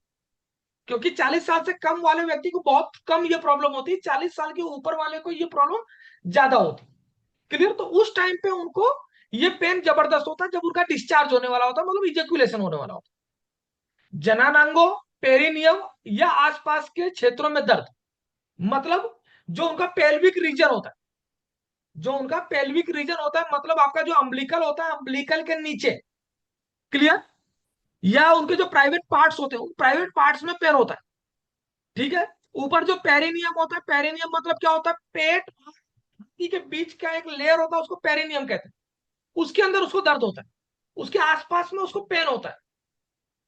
क्योंकि 40 साल से कम वाले व्यक्ति को बहुत कम ये प्रॉब्लम होती है, 40 साल के ऊपर वाले को ये प्रॉब्लम ज्यादा होती है। क्लियर। तो उस टाइम पे उनको ये पेन जबरदस्त होता है जब उनका डिस्चार्ज होने वाला होता है, मतलब इजेक्युलेशन होने वाला होता है। जननांगों, पेरिनियम या आसपास के क्षेत्रों में दर्द, मतलब जो उनका पेल्विक रीजन होता है, जो उनका पेल्विक रीजन होता है, मतलब आपका जो अम्बिलिकल होता है, अम्बिलिकल के नीचे। क्लियर। या उनके जो प्राइवेट पार्ट्स होते हैं, प्राइवेट पार्ट्स में पेन होता है। ठीक है। ऊपर जो पेरिनियम होता है, पेरिनियम मतलब क्या होता है, पेट और छाती के बीच का एक लेयर होता है, उसको पेरिनियम कहते हैं, उसके अंदर उसको दर्द होता है, उसके आसपास में उसको पेन होता है।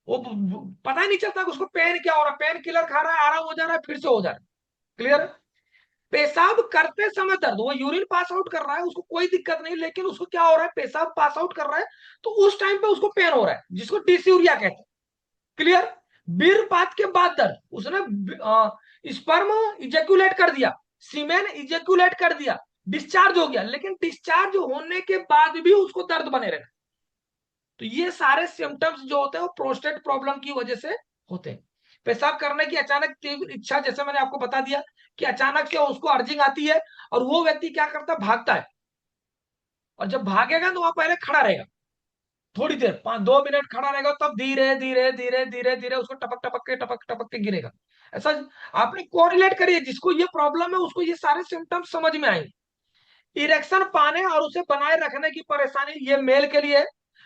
वो पता ही नहीं चलता कि उसको पेन क्या हो रहा है, पेन किलर खा रहा है, आराम हो जा रहा है, फिर से हो जा रहा है। क्लियर। पेशाब करते समय दर्द, वो यूरिन पास आउट कर रहा है, उसको कोई दिक्कत नहीं, लेकिन उसको क्या हो रहा है, पेशाब पास आउट कर रहा है, तो उस टाइम पे उसको पेन हो रहा है, जिसको डिस्यूरिया कहते हैं। क्लियर। वीरपात के बाद दर्द, उसने स्पर्म इजेकुलेट कर दिया, सीमेन इजेकुलेट कर दिया, डिस्चार्ज हो गया, लेकिन डिस्चार्ज होने के बाद भी उसको दर्द बने रहे। तो ये सारे सिम्टम्स जो होते हैं वो प्रोस्टेट प्रॉब्लम की वजह से होते हैं। पेशाब करने की अचानक तीव्र इच्छा, जैसे मैंने आपको बता दिया कि अचानक से उसको अर्जिंग आती है, और वो व्यक्ति क्या करता है, भागता है, और जब भागेगा तो वहां पहले खड़ा रहेगा, थोड़ी देर 5-2 मिनट खड़ा रहेगा, तब धीरे धीरे धीरे धीरे धीरे उसको टपक टपक के गिरेगा। ऐसा आपने कोरिलेट करिए, जिसको ये प्रॉब्लम है उसको ये सारे सिम्टम्स समझ में आएंगे। इरेक्शन पाने और उसे बनाए रखने की परेशानी, ये मेल के लिए।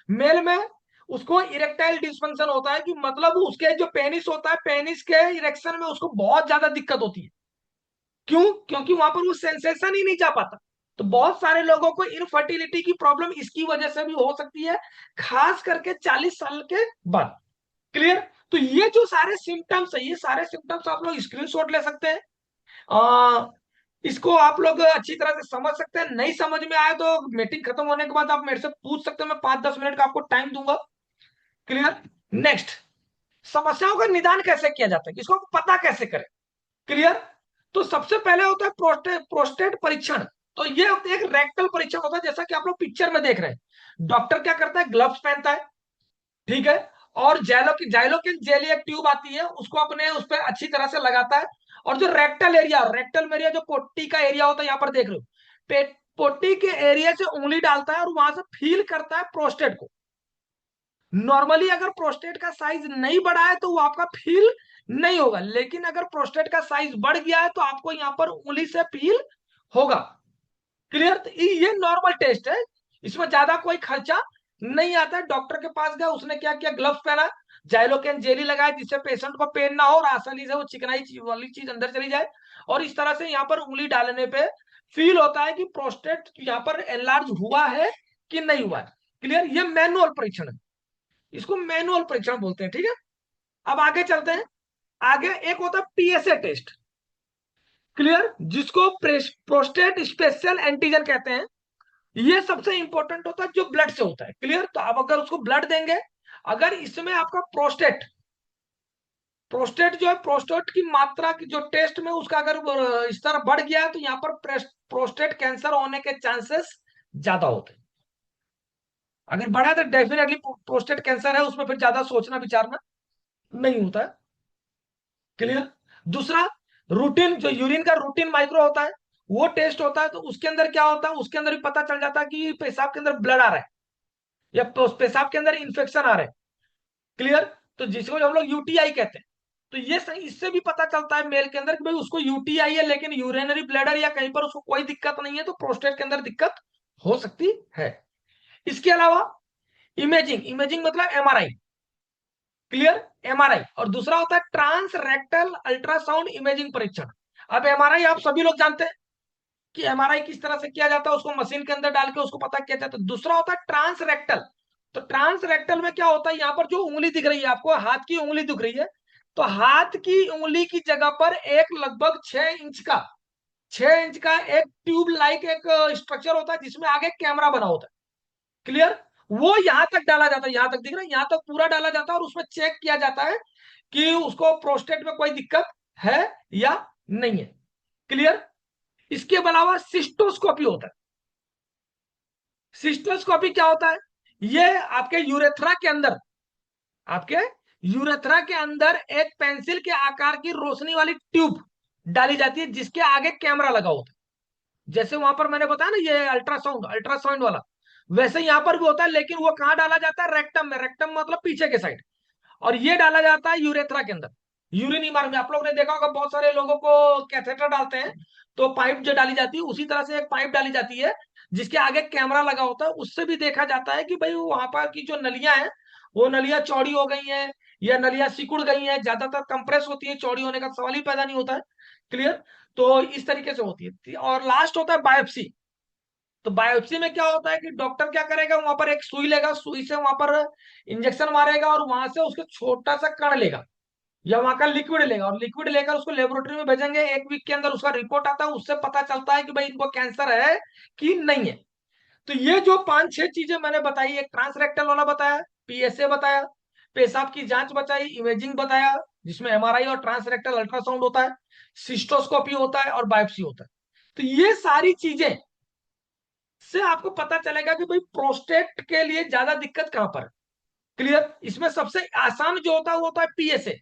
मेल में उसको इरेक्टाइल डिस्फंक्शन होता है, कि मतलब उसके जो पेनिस होता है, पेनिस के इरेक्शन में उसको बहुत ज्यादा दिक्कत होती है। क्यों? क्योंकि वहां पर वो सेंसेशन ही नहीं जा पाता। तो बहुत सारे लोगों को इनफर्टिलिटी की प्रॉब्लम इसकी वजह से भी हो सकती है, खास करके 40 साल के बाद। क्लियर? तो ये जो सारे सिम्टम्स है, ये सारे सिम्टम्स आप लोग स्क्रीनशॉट ले सकते हैं। इसको आप लोग अच्छी तरह से समझ सकते हैं। नहीं समझ में आए तो मीटिंग खत्म होने के बाद आप मेरे से पूछ सकते हैं, मैं 5-10 मिनट का आपको टाइम दूंगा। क्लियर? नेक्स्ट, समस्याओं का निदान कैसे किया जाता है, इसको पता कैसे करें? क्लियर? तो सबसे पहले होता है प्रोस्टेट प्रोस्टेट परीक्षण। तो ये एक रेक्टल परीक्षण होता है, जैसा कि आप लोग पिक्चर में देख रहे हैं। डॉक्टर क्या करता है, ग्लव्स पहनता है, ठीक है, और जाइलोकिन जेली एक ट्यूब आती है, उसको अपने उस पर अच्छी तरह से लगाता है। और जो रेक्टल एरिया जो पोटी का एरिया होता है, यहां पर देख रहे हो, पोटी के एरिया से उंगली डालता है और वहां से फील करता है प्रोस्टेट को। नॉर्मली अगर प्रोस्टेट का साइज नहीं बढ़ा है तो वो आपका फील नहीं होगा, लेकिन अगर प्रोस्टेट का साइज बढ़ गया है तो आपको यहाँ पर उंगली से फील होगा। क्लियर? तो ये नॉर्मल टेस्ट है, इसमें ज्यादा कोई खर्चा नहीं आता है। डॉक्टर के पास गया, उसने क्या किया, ग्लव्स पहना, जाइलोकेन जेली लगाया जिससे पेशेंट को पेन ना हो और आसानी से वो चिकनाई वाली चीज अंदर चली जाए। और इस तरह से यहाँ पर उंगली डालने पे फील होता है कि प्रोस्टेट यहाँ पर एनलार्ज हुआ है कि नहीं हुआ है। क्लियर? ये मैनुअल परीक्षण है, इसको मैनुअल परीक्षण बोलते हैं। ठीक है, अब आगे चलते हैं। आगे एक होता है पीएसए टेस्ट। क्लियर? जिसको प्रोस्टेट स्पेशल एंटीजन कहते हैं। ये सबसे इंपॉर्टेंट होता है, जो ब्लड से होता है। क्लियर? तो आप अगर उसको ब्लड देंगे, अगर इसमें आपका प्रोस्टेट प्रोस्टेट जो है, प्रोस्टेट की मात्रा की जो टेस्ट में उसका अगर इस तरह बढ़ गया है तो यहाँ पर प्रोस्टेट कैंसर होने के चांसेस ज्यादा होते हैं। अगर बढ़ा तो डेफिनेटली प्रोस्टेट कैंसर है, उसमें फिर ज्यादा सोचना विचारना नहीं होता है। क्लियर? दूसरा, रूटीन, जो यूरिन का रूटीन माइक्रो होता है, वो टेस्ट होता है। तो उसके अंदर क्या होता है, उसके अंदर भी पता चल जाता है कि पेशाब के अंदर ब्लड आ रहा है या पेशाब के अंदर इन्फेक्शन आ रहा है। क्लियर? तो जिसको हम लोग यूटीआई कहते हैं। तो ये सही, इससे भी पता चलता है मेल के अंदर कि भाई उसको यूटीआई है, लेकिन यूरिनरी ब्लैडर या कहीं पर उसको कोई दिक्कत नहीं है, तो प्रोस्टेट के अंदर दिक्कत हो सकती है। इसके अलावा इमेजिंग, इमेजिंग मतलब एमआरआई। क्लियर? एमआरआई। और दूसरा होता है ट्रांस रेक्टल अल्ट्रासाउंड इमेजिंग परीक्षण। अब एमआरआई आप सभी लोग जानते हैं कि एमआरआई किस तरह से किया जाता है, उसको मशीन के अंदर डाल के उसको पता किया जाता है। दूसरा होता है ट्रांस रेक्टल। तो ट्रांस रेक्टल में क्या होता है, यहाँ पर जो उंगली दिख रही है आपको, हाथ की उंगली दिख रही है, तो हाथ की उंगली की जगह पर एक लगभग 6 इंच का एक ट्यूब लाइक एक स्ट्रक्चर होता है, जिसमें आगे कैमरा बना होता है। क्लियर? वो यहां तक डाला जाता है, यहां तक दिख रहा है, यहां तक पूरा डाला जाता है, और उसमें चेक किया जाता है कि उसको प्रोस्टेट में कोई दिक्कत है या नहीं है। क्लियर? इसके अलावा सिस्टोस्कोपी होता है। सिस्टोस्कोपी क्या होता है, ये आपके यूरेथ्रा के अंदर, आपके यूरेथ्रा के अंदर एक पेंसिल के आकार की रोशनी वाली ट्यूब डाली जाती है, जिसके आगे कैमरा लगा होता है। जैसे वहां पर मैंने बताया ना, ये अल्ट्रासाउंड अल्ट्रासाउंड वाला, वैसे यहां पर भी होता है, लेकिन वो कहां डाला जाता है, रेक्टम में। रेक्टम मतलब पीछे के साइड। और ये डाला जाता है यूरेथ्रा के अंदर, यूरिन मार्ग में। आप लोगों ने देखा होगा, बहुत सारे लोगों को कैथेटर डालते हैं, तो पाइप जो डाली जाती है, उसी तरह से एक पाइप डाली जाती है जिसके आगे कैमरा लगा होता है। उससे भी देखा जाता है कि भाई वहां पर की जो नलियां हैं, वो नलियां चौड़ी हो गई हैं या नलियां सिकुड़ गई हैं। ज्यादातर कंप्रेस होती है, चौड़ी होने का सवाल ही पैदा नहीं होता है। क्लियर? तो इस तरीके से होती है। और लास्ट होता है बायोप्सी। तो बायोप्सी में क्या होता है कि डॉक्टर क्या करेगा, वहां पर एक सुई लेगा, सुई से वहां पर इंजेक्शन मारेगा और वहां से उसके छोटा सा कण लेगा या वहां का लिक्विड लेगा, और लिक्विड लेकर उसको लेबोरेटरी में भेजेंगे। 1 वीक के अंदर उसका रिपोर्ट आता है, उससे पता चलता है कि भाई इनको कैंसर है कि नहीं है। तो ये जो 5-6 चीजें मैंने बताई, एक ट्रांसरेक्टल वाला बताया, पीएसए बताया, पेशाब की जांच बताई, इमेजिंग बताया जिसमें एमआरआई और ट्रांसरेक्टल अल्ट्रासाउंड होता है, सिस्टोस्कोपी होता है और बायोप्सी होता है। तो ये सारी चीजें से आपको पता चलेगा कि भाई प्रोस्टेट के लिए ज्यादा दिक्कत कहां पर है। क्लियर? इसमें सबसे आसान जो होता है वो होता है पीएसए।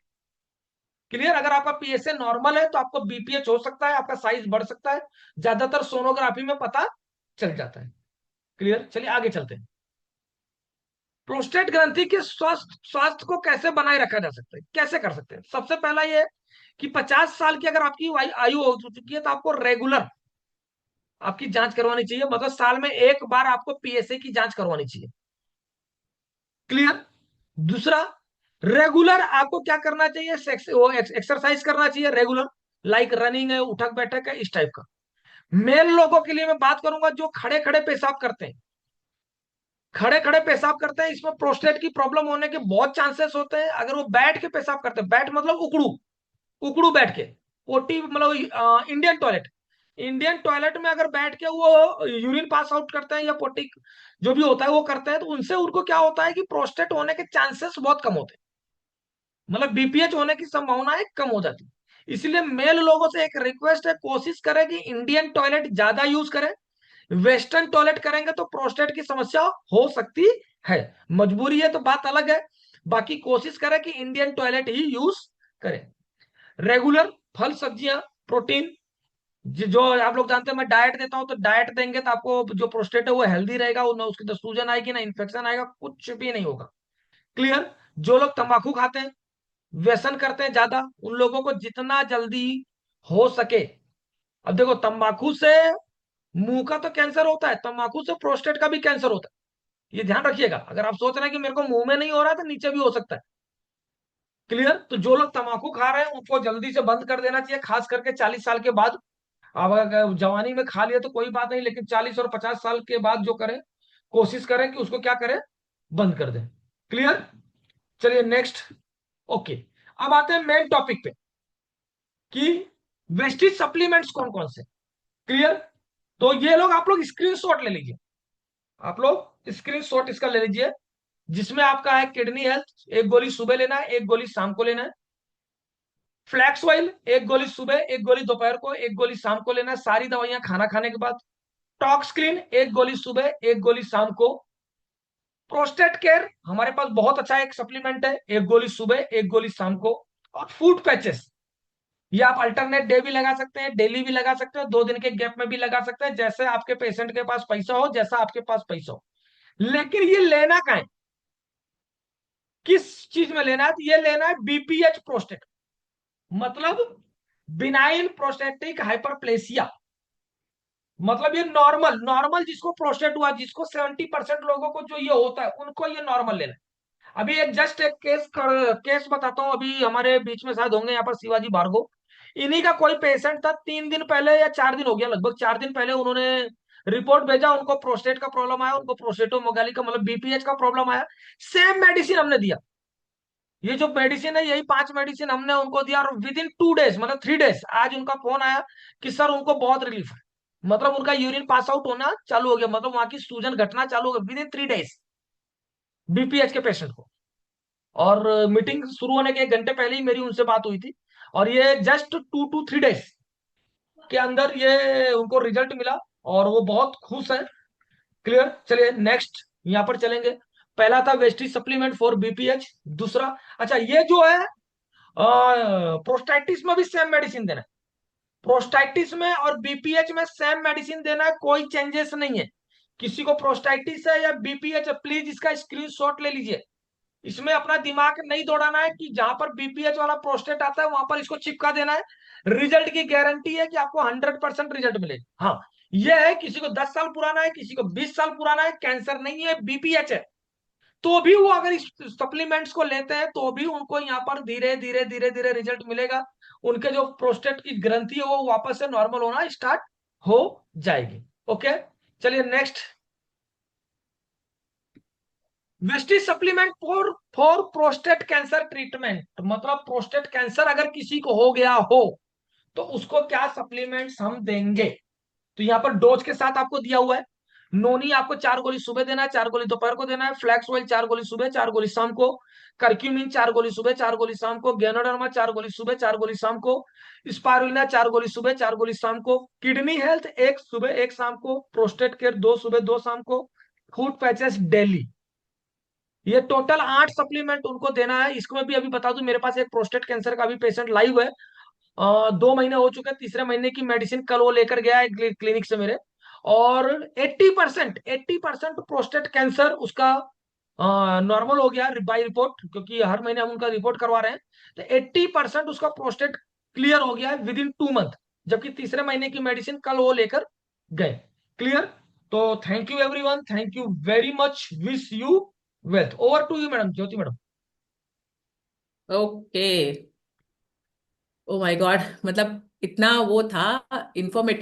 क्लियर? अगर आपका पीएसए नॉर्मल है तो आपको बीपीएच हो सकता है, आपका साइज बढ़ सकता है, ज्यादातर सोनोग्राफी में पता चल जाता है। क्लियर? चलिए आगे चलते हैं। प्रोस्टेट ग्रंथि के स्वास्थ्य को कैसे बनाए रखा जा सकता है, कैसे कर सकते हैं? सबसे पहला ये है कि 50 साल की अगर आपकी आयु हो चुकी है तो आपको रेगुलर आपकी जांच करवानी चाहिए, मतलब साल में एक बार आपको पीएसए की जांच करवानी चाहिए। क्लियर? दूसरा, रेगुलर आपको क्या करना चाहिए, वो एक्सरसाइज करना चाहिए रेगुलर, लाइक रनिंग है, उठक बैठक है, इस टाइप का। मेल लोगों के लिए मैं बात करूंगा जो खड़े खड़े पेशाब करते हैं, खड़े खड़े पेशाब करते हैं, इसमें प्रोस्टेट की प्रॉब्लम होने के बहुत चांसेस होते हैं। अगर वो बैठ के पेशाब करते हैं, बैठ मतलब उकड़ू, उकड़ू बैठ के, पोटी मतलब इंडियन टॉयलेट, इंडियन टॉयलेट में अगर बैठ के वो यूरिन पास आउट करते हैं या पोटी जो भी होता है वो करते हैं, तो उनसे उनको क्या होता है कि प्रोस्टेट होने के चांसेस बहुत कम होते हैं, मतलब बीपीएच होने की संभावनाएं कम हो जाती है। इसलिए मेल लोगों से एक रिक्वेस्ट है, कोशिश करें कि इंडियन टॉयलेट ज्यादा यूज करें। वेस्टर्न टॉयलेट करेंगे तो प्रोस्टेट की समस्या हो सकती है, मजबूरी है तो बात अलग है। बाकी कोशिश करें कि इंडियन टॉयलेट ही यूज करें। रेगुलर फल सब्जियां, प्रोटीन, जो आप लोग जानते हैं मैं डाइट देता हूं, तो डाइट देंगे तो आपको जो प्रोस्टेट है वो हेल्दी रहेगा, ना उसकी तो सूजन आएगी ना इन्फेक्शन आएगा, कुछ भी नहीं होगा। क्लियर। जो लोग तंबाकू खाते हैं, व्यसन करते हैं ज्यादा, उन लोगों को जितना जल्दी हो सके, अब देखो तंबाकू से मुंह का तो कैंसर होता है, तंबाकू से प्रोस्टेट का भी कैंसर होता है, ये ध्यान रखिएगा। अगर आप सोच रहे हैं कि मेरे को मुंह में नहीं हो रहा है तो नीचे भी हो सकता है। क्लियर। तो जो लोग तंबाकू खा रहे हैं उनको जल्दी से बंद कर देना चाहिए, खास करके 40 साल के बाद। अब अगर जवानी में खा लिया तो कोई बात नहीं, लेकिन 40 और 50 साल के बाद जो करें, कोशिश करें कि उसको क्या करें, बंद कर दें। क्लियर। चलिए नेक्स्ट। ओके, अब आते हैं मेन टॉपिक पे कि वेस्टेज सप्लीमेंट्स कौन कौन से। क्लियर। तो ये लोग, आप लोग स्क्रीनशॉट ले लीजिए, आप लोग स्क्रीनशॉट इसका ले लीजिए, जिसमें आपका है किडनी हेल्थ, एक गोली सुबह लेना है, एक गोली शाम को लेना है। फ्लैक्स ऑयल, एक गोली सुबह, एक गोली दोपहर को, एक गोली शाम को लेना है, सारी दवाइयां खाना खाने के बाद। टॉक्स क्लीन, एक गोली सुबह, एक गोली शाम को। प्रोस्टेट केयर हमारे पास बहुत अच्छा एक सप्लीमेंट है, एक गोली सुबह, एक गोली शाम को। और फूड पैचेस, ये आप अल्टरनेट डे भी लगा सकते हैं, डेली भी लगा सकते हैं, 2 दिन के गैप में भी लगा सकते हैं, जैसे आपके पेशेंट के पास पैसा हो, जैसा आपके पास पैसा हो। लेकिन ये लेना कहाँ है, किस चीज में लेना है, तो ये लेना है बीपीएच प्रोस्टेट, मतलब बिनाइन प्रोस्टेटिक हाइपरप्लेसिया, मतलब ये नॉर्मल, नॉर्मल जिसको प्रोस्टेट हुआ, जिसको 70% लोगों को जो ये होता है उनको ये नॉर्मल लेना है। अभी एक जस्ट एक केस बताता हूँ, अभी हमारे बीच में शायद होंगे यहाँ पर शिवाजी भार्गव, इन्हीं का कोई पेशेंट था, 3 दिन पहले या 4 दिन हो गया, लगभग 4 दिन पहले उन्होंने रिपोर्ट भेजा, उनको प्रोस्टेट का प्रॉब्लम आया, उनको प्रोस्टेटोमेगाली का मतलब बीपीएच का प्रॉब्लम आया। सेम मेडिसिन हमने दिया, ये जो मेडिसिन है यही 5 मेडिसिन हमने उनको दिया, और विद इन 2 डेज मतलब 3 डेज, आज उनका फोन आया कि सर उनको बहुत रिलीफ है, मतलब उनका यूरिन पास आउट होना चालू हो गया, मतलब वहां की सूजन घटना चालू हो गई विद इन 3 डेज, बीपीएच के पेशेंट को। और मीटिंग शुरू होने के 1 घंटे पहले ही मेरी उनसे बात हुई थी, और ये जस्ट 2 to 3 डेज के अंदर ये उनको रिजल्ट मिला, और वो बहुत खुश है। क्लियर। चलिए नेक्स्ट यहां पर चलेंगे। पहला था वेस्टीज सप्लीमेंट फॉर बीपीएच। दूसरा, अच्छा ये जो है प्रोस्टाइटिस में भी सेम मेडिसिन देना है, प्रोस्टाइटिस में और बीपीएच में सेम मेडिसिन देना है, कोई चेंजेस नहीं है। किसी को प्रोस्टाइटिस है या बीपीएच है, प्लीज इसका स्क्रीनशॉट ले लीजिए। इसमें अपना दिमाग नहीं दौड़ाना है कि जहां पर बीपीएच वाला प्रोस्टेट आता है वहां पर इसको चिपका देना है। रिजल्ट की गारंटी है कि आपको 100% रिजल्ट मिलेगा। हाँ, यह है किसी को 10 साल पुराना है, किसी को 20 साल पुराना है, कैंसर नहीं है, बीपीएच है, तो भी वो अगर इस सप्लीमेंट्स को लेते हैं तो भी उनको यहाँ पर धीरे धीरे धीरे धीरे रिजल्ट मिलेगा, उनके जो प्रोस्टेट की ग्रंथि है वो वापस से नॉर्मल होना स्टार्ट हो जाएगी। ओके, चलिए next. Vestige supplement for for prostate cancer treatment, मतलब प्रोस्टेट कैंसर अगर किसी को हो गया हो तो उसको क्या सप्लीमेंट्स हम देंगे। तो यहाँ पर डोज के साथ आपको दिया हुआ है, नोनी आपको 4 गोली सुबह देना है, 4 गोली दोपहर को देना है, फ्लैक्स ऑयल 4 गोली सुबह, 4 गोली शाम को, करक्यूमिन 4 गोली सुबह, 4 गोली शाम को, गैनोडर्मा 4 गोली सुबह, 4 गोली शाम को, स्पारुलिना 4 गोली सुबह, 4 गोली शाम को, किडनी हेल्थ एक सुबह एक शाम को, प्रोस्टेट केयर 2 सुबह 2 शाम को, फूड पैचेस डेली। ये टोटल 8 सप्लीमेंट उनको देना है। इसको मैं भी अभी बता दूं, मेरे पास एक प्रोस्टेट कैंसर का भी पेशेंट लाइव है, 2 महीने हो चुके हैं, तीसरे महीने की मेडिसिन कल वो लेकर गया है क्लिनिक से मेरे। और 80% प्रोस्टेट कैंसर उसका नॉर्मल हो गया बाई रिपोर्ट, क्योंकि हर महीने हम उनका रिपोर्ट करवा रहे हैं। तो 80% उसका प्रोस्टेट क्लियर हो गया है विद इन 2 मंथ, जबकि तीसरे महीने की मेडिसिन कल वो लेकर गए। क्लियर। तो thank you everyone, thank you very much, wish you wealth. Over to you madam, Jyoti madam. Okay. Oh my god, मतलब इतना वो था, इंफॉर्मेटिव